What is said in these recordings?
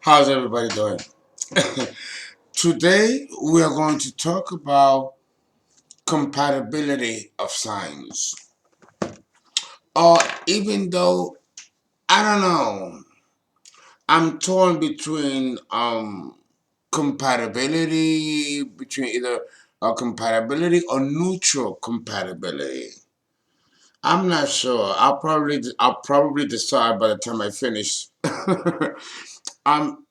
How's everybody doing? Today we are going to talk about compatibility of signs. Or even though I don't know, I'm torn between compatibility between either compatibility or neutral compatibility. I'm not sure. I'll probably decide by the time I finish. um,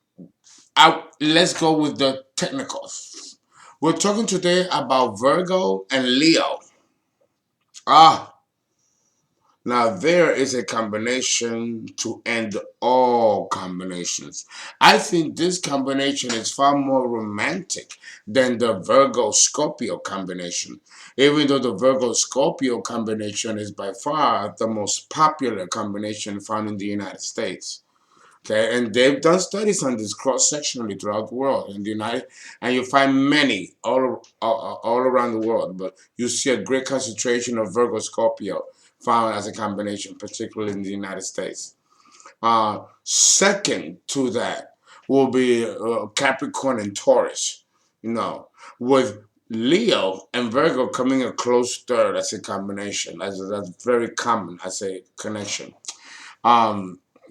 let's go with the technicals. We're talking today about Virgo and Leo. Ah, now there is a combination to end all combinations. I think this combination is far more romantic than the Virgo Scorpio combination. Even though the Virgo Scorpio combination is by far the most popular combination found in the United States. Okay, and they've done studies on this cross-sectionally throughout the world in the United, and you find many all around the world. But you see a great concentration of Virgo Scorpio found as a combination, particularly in the United States. Second to that will be Capricorn and Taurus. You know, with Leo and Virgo coming a close third as a combination. That's very common as a connection.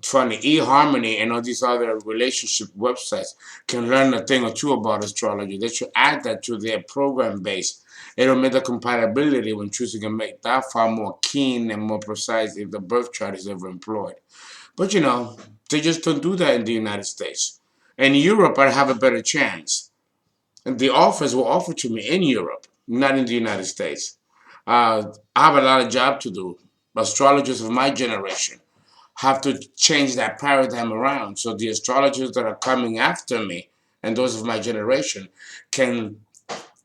Funny, eHarmony and all these other relationship websites can learn a thing or two about astrology. They should add that to their program base. It'll make the compatibility when choosing to make that far more keen and more precise if the birth chart is ever employed. But they just don't do that in the United States. In Europe, I have a better chance. And the offers were offered to me in Europe, not in the United States. I have a lot of job to do. Astrologers of my generation have to change that paradigm around so the astrologers that are coming after me and those of my generation can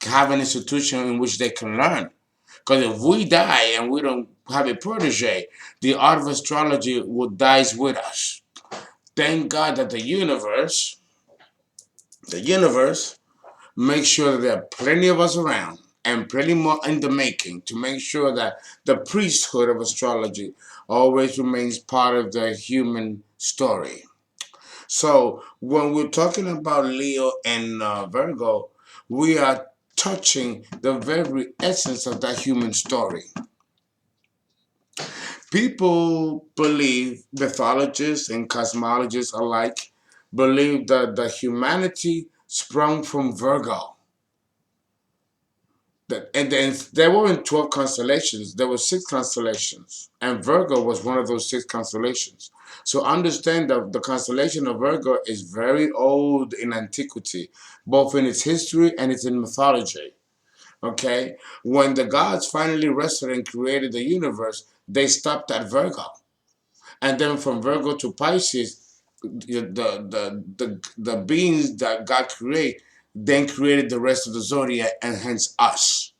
have an institution in which they can learn. Because if we die and we don't have a protege, the art of astrology will die with us. Thank God that the universe makes sure that there are plenty of us around and plenty more in the making to make sure that the priesthood of astrology always remains part of the human story. So when we're talking about Leo and Virgo, we are touching the very essence of that human story. People believe, mythologists and cosmologists alike, believe that the humanity sprung from Virgo. And then there weren't 12 constellations, there were six constellations. And Virgo was one of those six constellations. So understand that the constellation of Virgo is very old in antiquity, both in its history and its in mythology. Okay? When the gods finally rested and created the universe, they stopped at Virgo. And then from Virgo to Pisces, the beings that God created then created the rest of the zodiac and hence us.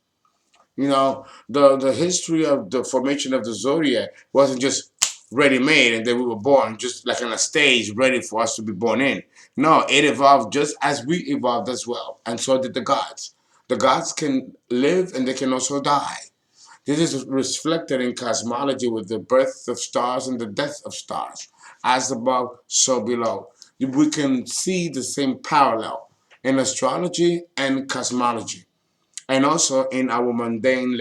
The history of the formation of the zodiac wasn't just ready made and then we were born just like on a stage ready for us to be born in. No, it evolved just as we evolved as well, and so did the gods. The gods can live and they can also die. This is reflected in cosmology with the birth of stars and the death of stars. As above, so below. We can see the same parallel in astrology and cosmology, and also in our mundane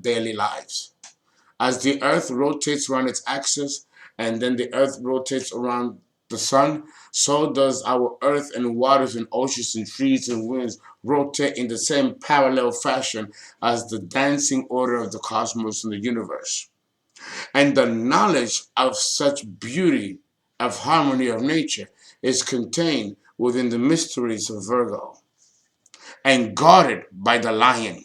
daily lives. As the earth rotates around its axis and then the earth rotates around the sun, so does our earth and waters and oceans and trees and winds rotate in the same parallel fashion as the dancing order of the cosmos and the universe. And the knowledge of such beauty, of harmony of nature, is contained within the mysteries of Virgo and guarded by the lion.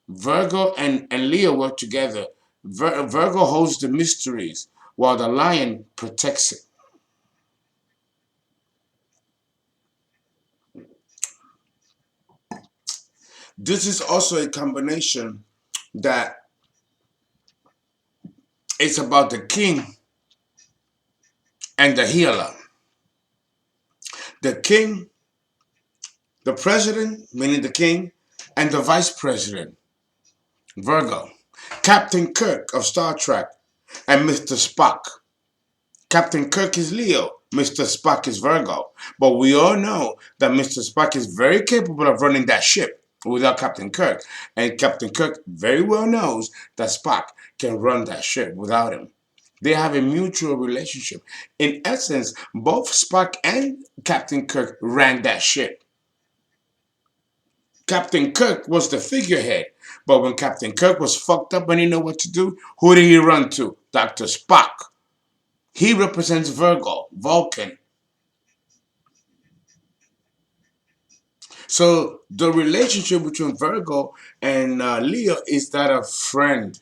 Virgo and Leo work together. Virgo holds the mysteries while the lion protects it. This is also a combination that it's about the king and the healer. The king, the president, meaning the king, and the vice president, Virgo. Captain Kirk of Star Trek and Mr. Spock. Captain Kirk is Leo. Mr. Spock is Virgo. But we all know that Mr. Spock is very capable of running that ship without Captain Kirk. And Captain Kirk very well knows that Spock can run that ship without him. They have a mutual relationship. In essence, both Spock and Captain Kirk ran that ship. Captain Kirk was the figurehead. But when Captain Kirk was fucked up and he didn't know what to do, who did he run to? Dr. Spock. He represents Virgo, Vulcan. So the relationship between Virgo and Leo is that of friend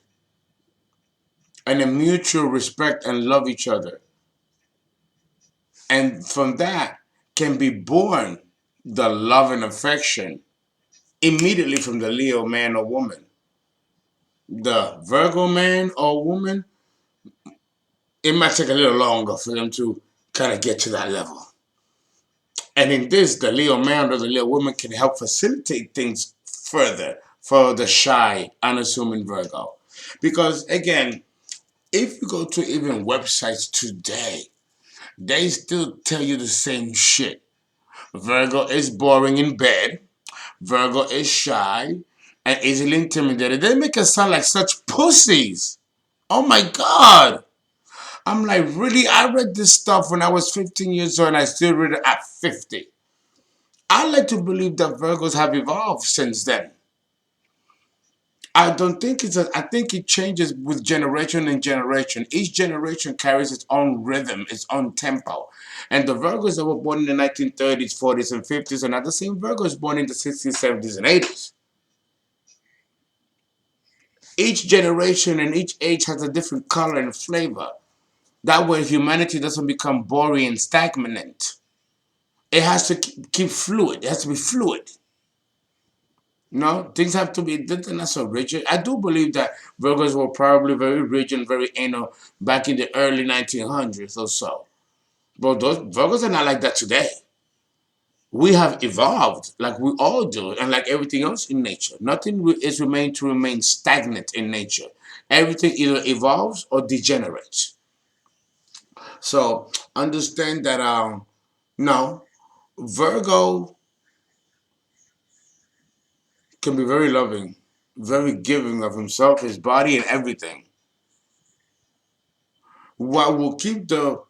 and a mutual respect and love each other. And from that can be born the love and affection immediately from the Leo man or woman. The Virgo man or woman, it might take a little longer for them to kind of get to that level. And in this, the Leo man or the Leo woman can help facilitate things further for the shy, unassuming Virgo. Because again, if you go to even websites today, they still tell you the same shit. Virgo is boring in bed. Virgo is shy and easily intimidated. They make us sound like such pussies. Oh my God. I'm like, really? I read this stuff when I was 15 years old and I still read it at 50. I like to believe that Virgos have evolved since then. I don't think I think it changes with generation and generation. Each generation carries its own rhythm, its own tempo. And the Virgos that were born in the 1930s, 40s, and 50s are not the same Virgos born in the 60s, 70s, and 80s. Each generation and each age has a different color and flavor. That way humanity doesn't become boring and stagnant. It has to keep fluid. It has to be fluid. No, things have to be, they're not so rigid. I do believe that Virgos were probably very rigid and very anal back in the early 1900s or so. But those Virgos are not like that today. We have evolved like we all do, and like everything else in nature. Nothing is remained to remain stagnant in nature. Everything either evolves or degenerates. So understand that no, Virgo can be very loving, very giving of himself, his body, and everything. What will keep the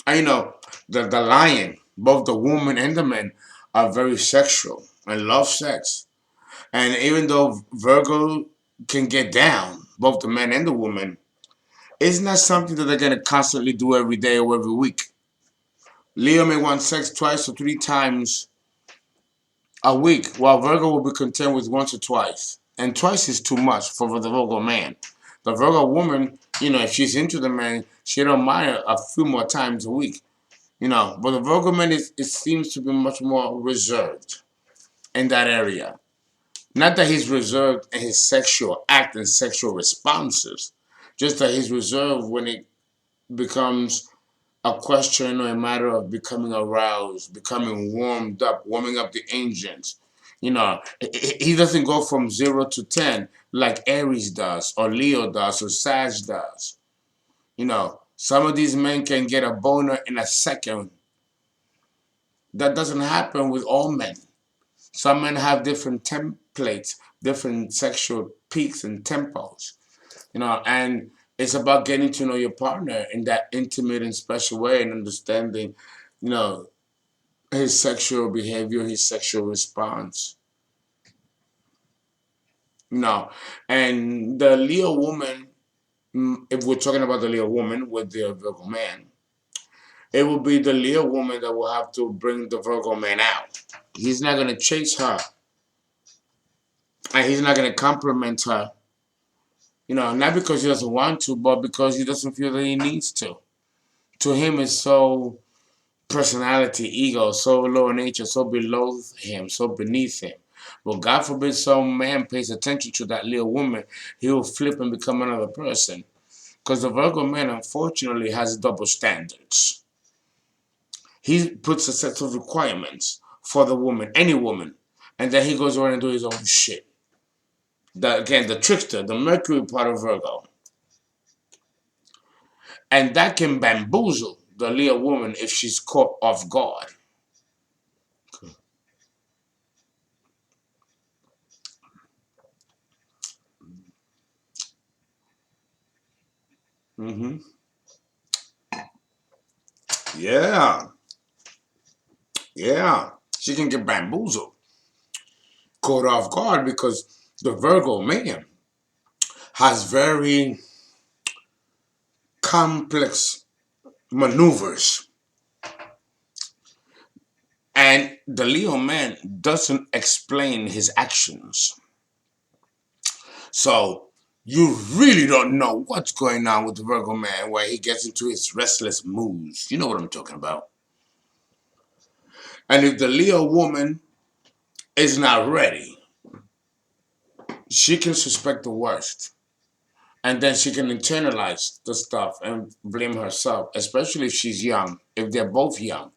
lion, both the woman and the men, are very sexual and love sex. And even though Virgo can get down, both the men and the woman, it's not something that they're gonna constantly do every day or every week. Leo may want sex twice or three times a week, while Virgo will be content with once or twice. And twice is too much for the Virgo man. The Virgo woman, if she's into the man, she don't mind a few more times a week. But the Virgo man it seems to be much more reserved in that area. Not that he's reserved in his sexual act and sexual responses, just that he's reserved when it becomes a question or a matter of becoming aroused, becoming warmed up, warming up the engines. He doesn't go from 0 to 10 like Aries does, or Leo does, or Sag does. Some of these men can get a boner in a second. That doesn't happen with all men. Some men have different templates, different sexual peaks and tempos, and it's about getting to know your partner in that intimate and special way and understanding, you know, his sexual behavior, his sexual response. No. And the Leo woman, if we're talking about the Leo woman with the Virgo man, it will be the Leo woman that will have to bring the Virgo man out. He's not going to chase her. And he's not going to compliment her. Not because he doesn't want to, but because he doesn't feel that he needs to. To him, it's so personality, ego, so low nature, so below him, so beneath him. Well, God forbid some man pays attention to that little woman, he will flip and become another person. Because the Virgo man, unfortunately, has double standards. He puts a set of requirements for the woman, any woman, and then he goes around and do his own shit. Again, the trickster, the Mercury part of Virgo. And that can bamboozle the Leo woman if she's caught off guard. Hmm. Yeah, yeah. She can get bamboozled, caught off guard because the Virgo man has very complex maneuvers. And the Leo man doesn't explain his actions. So you really don't know what's going on with the Virgo man where he gets into his restless moods. You know what I'm talking about. And if the Leo woman is not ready, she can suspect the worst. And then she can internalize the stuff and blame herself, especially if she's young, if they're both young.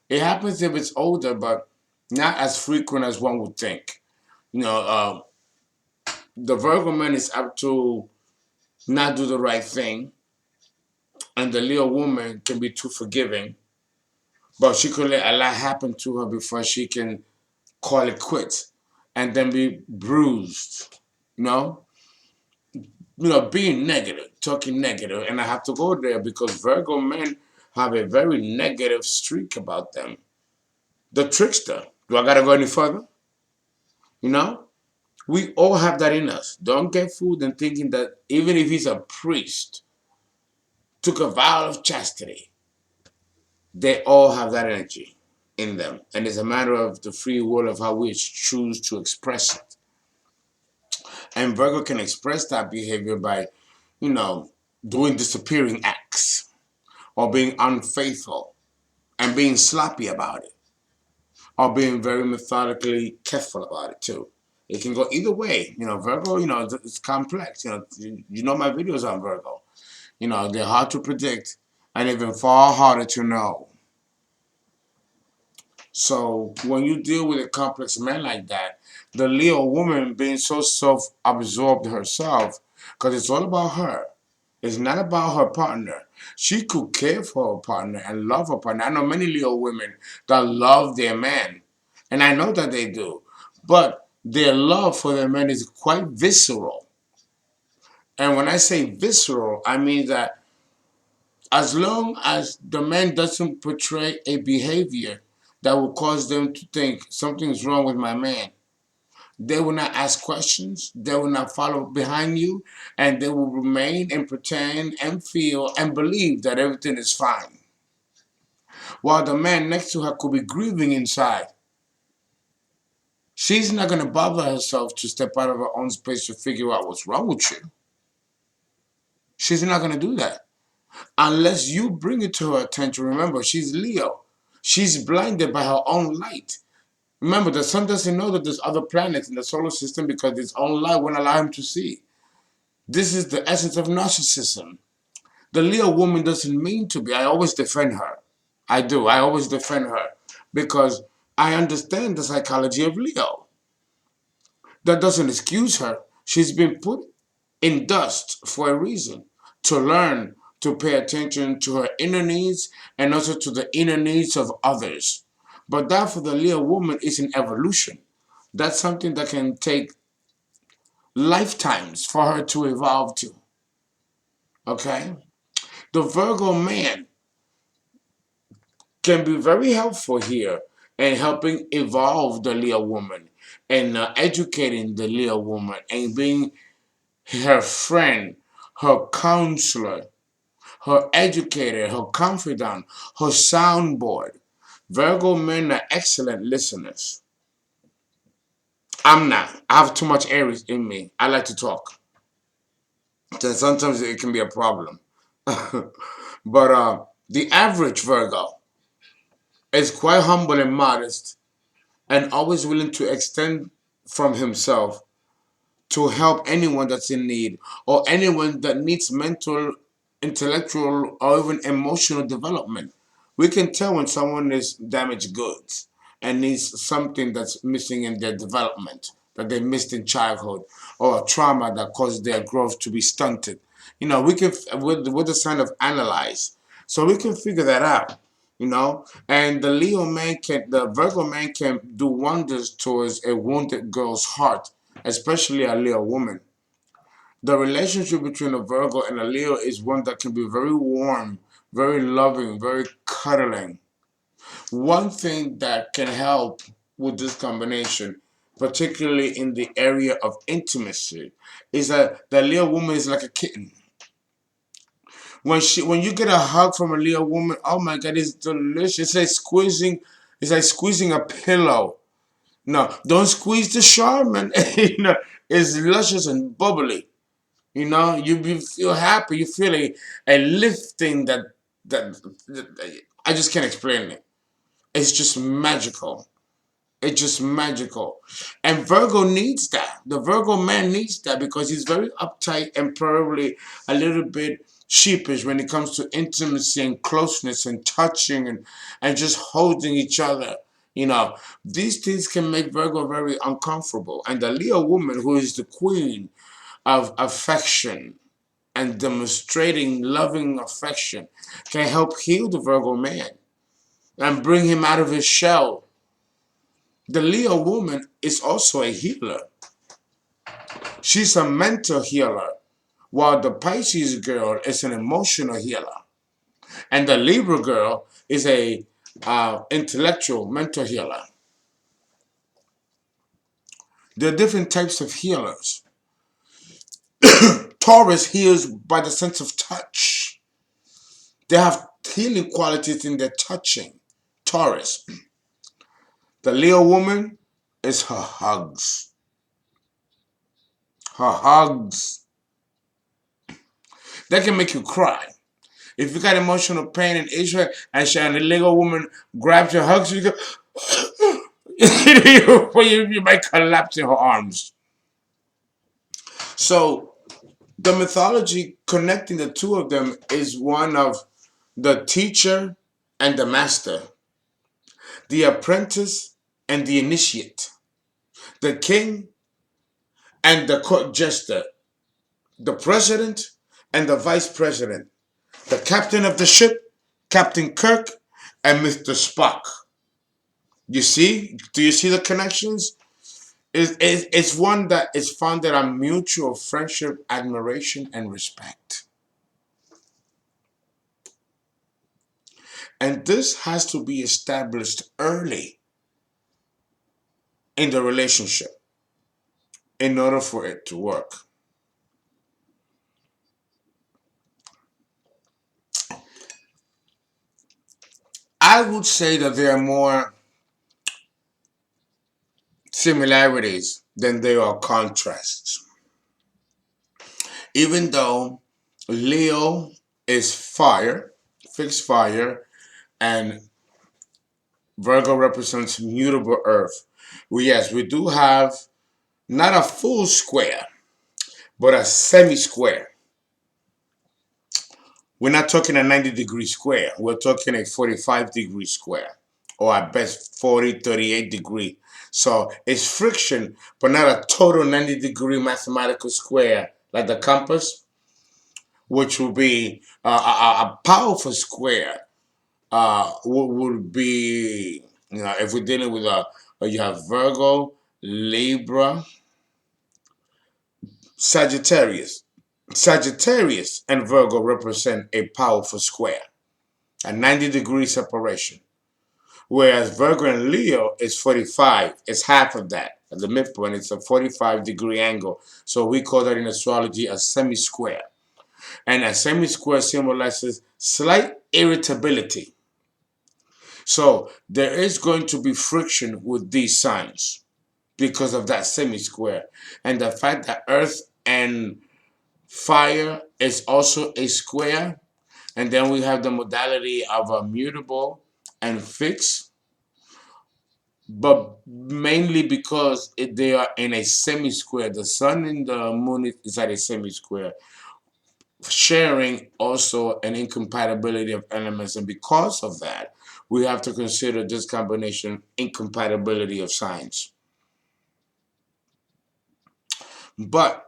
It happens if it's older, but not as frequent as one would think. You know, the Virgo man is up to not do the right thing, and the Leo woman can be too forgiving, but she could let a lot happen to her before she can call it quits and then be bruised. You know? Being negative, talking negative, and I have to go there because Virgo men have a very negative streak about them. The trickster. Do I gotta go any further? You know? We all have that in us. Don't get fooled in thinking that even if he's a priest, took a vow of chastity, they all have that energy in them. And it's a matter of the free will of how we choose to express it. And Virgo can express that behavior by, you know, doing disappearing acts or being unfaithful and being sloppy about it or being very methodically careful about it too. It can go either way. Virgo, it's complex. You know my videos on Virgo. They're hard to predict and even far harder to know. So when you deal with a complex man like that, the Leo woman being so self-absorbed herself, because it's all about her. It's not about her partner. She could care for her partner and love her partner. I know many Leo women that love their man, and I know that they do. But their love for their man is quite visceral. And when I say visceral, I mean that as long as the man doesn't portray a behavior that will cause them to think something's wrong with my man, they will not ask questions, they will not follow behind you, and they will remain and pretend and feel and believe that everything is fine. While the man next to her could be grieving inside. She's not going to bother herself to step out of her own space to figure out what's wrong with you. She's not going to do that. Unless you bring it to her attention. Remember, she's Leo. She's blinded by her own light. Remember, the sun doesn't know that there's other planets in the solar system because its own light won't allow him to see. This is the essence of narcissism. The Leo woman doesn't mean to be. I always defend her. I do. I always defend her because I understand the psychology of Leo. That doesn't excuse her. She's been put in dust for a reason, to learn to pay attention to her inner needs and also to the inner needs of others. But that for the Leo woman is an evolution. That's something that can take lifetimes for her to evolve to. Okay? The Virgo man can be very helpful here in helping evolve the Leo woman and educating the Leo woman and being her friend, her counselor, her educator, her confidant, her soundboard. Virgo men are excellent listeners. I'm not. I have too much Aries in me. I like to talk. So sometimes it can be a problem. But the average Virgo is quite humble and modest and always willing to extend from himself to help anyone that's in need or anyone that needs mental, intellectual, or even emotional development. We can tell when someone is damaged goods and needs something that's missing in their development. that they missed in childhood, or a trauma that caused their growth to be stunted. We can, with the sign of analyze, so we can figure that out. And the Virgo man can do wonders towards a wounded girl's heart, especially a Leo woman. The relationship between a Virgo and a Leo is one that can be very warm, very loving, very cuddling. One thing that can help with this combination, particularly in the area of intimacy, is that the Leo woman is like a kitten. When you get a hug from a Leo woman, oh my God, it's delicious. It's like squeezing a pillow. No, don't squeeze the Charmin. It's luscious and bubbly. You feel happy. You feel a lifting that I just can't explain it. It's just magical. It's just magical. And Virgo needs that. The Virgo man needs that because he's very uptight and probably a little bit sheepish when it comes to intimacy and closeness and touching and just holding each other. These things can make Virgo very uncomfortable. And the Leo woman, who is the queen of affection and demonstrating loving affection, can help heal the Virgo man and bring him out of his shell. The Leo woman is also a healer. She's a mental healer, while the Pisces girl is an emotional healer. And the Libra girl is a intellectual mental healer. There are different types of healers. Taurus heals by the sense of touch. They have healing qualities in their touching. Taurus. The Leo woman is her hugs. Her hugs. That can make you cry. If you got emotional pain and issue and the Lego woman grabs your hugs, you go, you might collapse in her arms. So the mythology connecting the two of them is one of the teacher and the master, the apprentice and the initiate, the king and the court jester, the president and the vice president, the captain of the ship, Captain Kirk, and Mr. Spock. You see? Do you see the connections? It's one that is founded on mutual friendship, admiration, and respect. And this has to be established early in the relationship in order for it to work. I would say that there are more similarities than there are contrasts. Even though Leo is fire, fixed fire, and Virgo represents mutable earth. Yes, we do have not a full square, but a semi-square. We're not talking a 90-degree square. We're talking a 45-degree square, or at best 40, 38-degree. So it's friction, but not a total 90-degree mathematical square like the compass, which would be a powerful square. Would be, if we're dealing with you have Virgo, Libra, Sagittarius. Sagittarius and Virgo represent a powerful square, a 90-degree separation. Whereas Virgo and Leo is 45. It's half of that. At the midpoint, it's a 45-degree angle. So we call that in astrology a semi-square. And a semi-square symbolizes slight irritability. So there is going to be friction with these signs because of that semi-square. And the fact that Earth and fire is also a square. And then we have the modality of a mutable and fixed. But mainly because they are in a semi-square. The sun and the moon is at a semi-square, sharing also an incompatibility of elements. And because of that, we have to consider this combination incompatibility of signs. But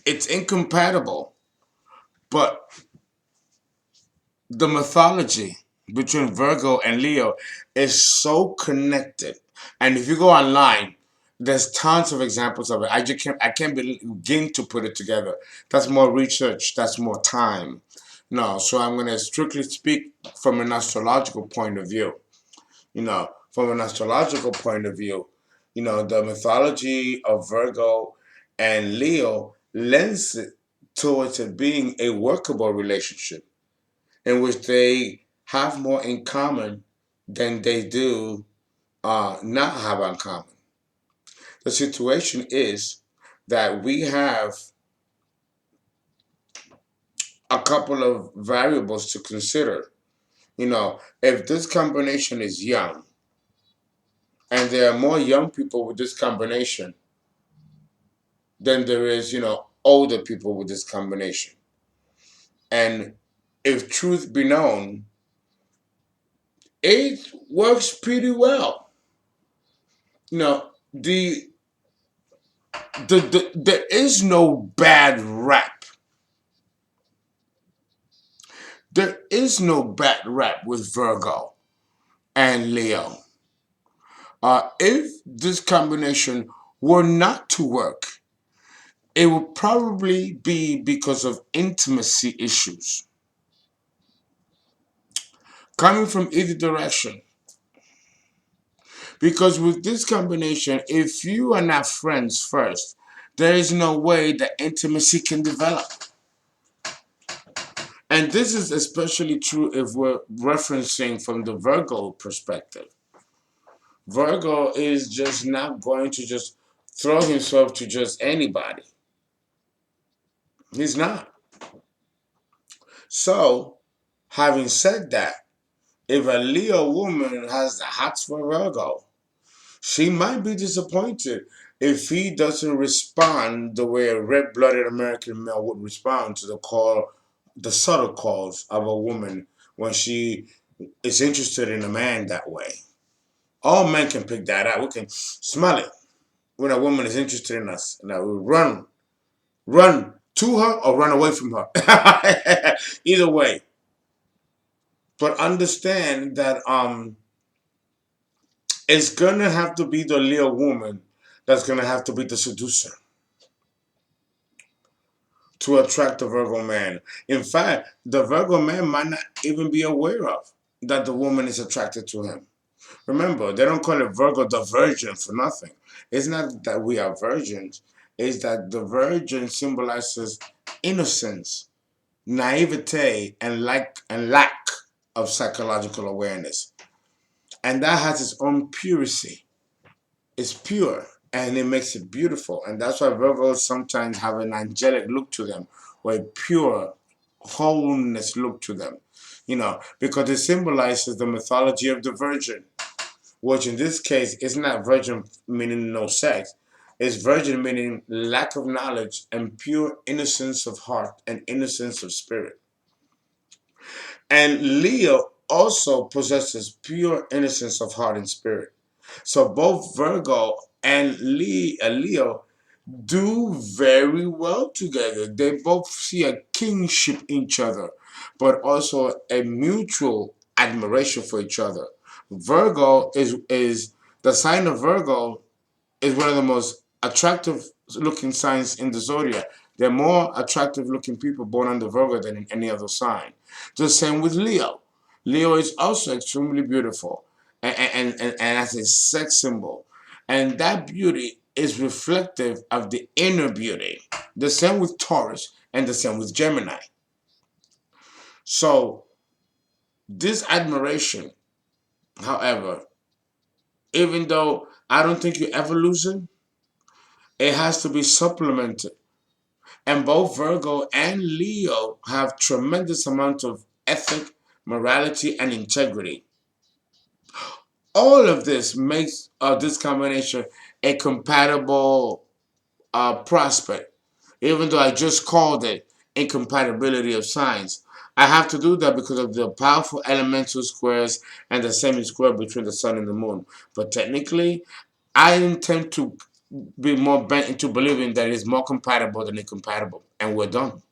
it's incompatible. But the mythology between Virgo and Leo is so connected. And if you go online, there's tons of examples of it. I can't begin to put it together. That's more research, that's more time. No, so I'm gonna strictly speak from an astrological point of view. From an astrological point of view, the mythology of Virgo and Leo lends it towards it being a workable relationship in which they have more in common than they do not have in common. The situation is that we have a couple of variables to consider. If this combination is young, and there are more young people with this combination than there is, older people with this combination. And if truth be known, it works pretty well. You know, the there is no bad rap. There is no bad rap with Virgo and Leo. If this combination were not to work, it would probably be because of intimacy issues coming from either direction. Because with this combination, if you are not friends first, there is no way that intimacy can develop. And this is especially true if we're referencing from the Virgo perspective. Virgo is just not going to just throw himself to just anybody. He's not. So, having said that, if a Leo woman has the hots for Virgo, she might be disappointed if he doesn't respond the way a red-blooded American male would respond to the subtle calls of a woman when she is interested in a man that way. All men can pick that out. We can smell it when a woman is interested in us. Now we run to her or run away from her. Either way. But understand that it's gonna have to be the Leo woman that's gonna have to be the seducer to attract the Virgo man. In fact, the Virgo man might not even be aware of that the woman is attracted to him. Remember, they don't call it Virgo the virgin for nothing. It's not that we are virgins, it's that the virgin symbolizes innocence, naivete, and lack of psychological awareness. And that has its own purity. It's pure and it makes it beautiful. And that's why Virgos sometimes have an angelic look to them, or a pure wholeness look to them. Because it symbolizes the mythology of the virgin, which in this case is not virgin meaning no sex. It's virgin meaning lack of knowledge and pure innocence of heart and innocence of spirit. And Leo also possesses pure innocence of heart and spirit. So both Virgo and Leo do very well together. They both see a kingship in each other, but also a mutual admiration for each other. Virgo is the sign of Virgo is one of the most attractive looking signs in the zodiac. There are more attractive looking people born under Virgo than in any other sign. The same with Leo. Leo is also extremely beautiful and as a sex symbol. And that beauty is reflective of the inner beauty. The same with Taurus and the same with Gemini. So this admiration, however, even though I don't think you ever lose it has to be supplemented. And both Virgo and Leo have tremendous amount of ethic, morality, and integrity. All of this makes this combination a compatible prospect. Even though I just called it incompatibility of signs, I have to do that because of the powerful elemental squares and the semi-square between the sun and the moon. But technically, I intend to be more bent into believing that it is more compatible than incompatible, and we're done.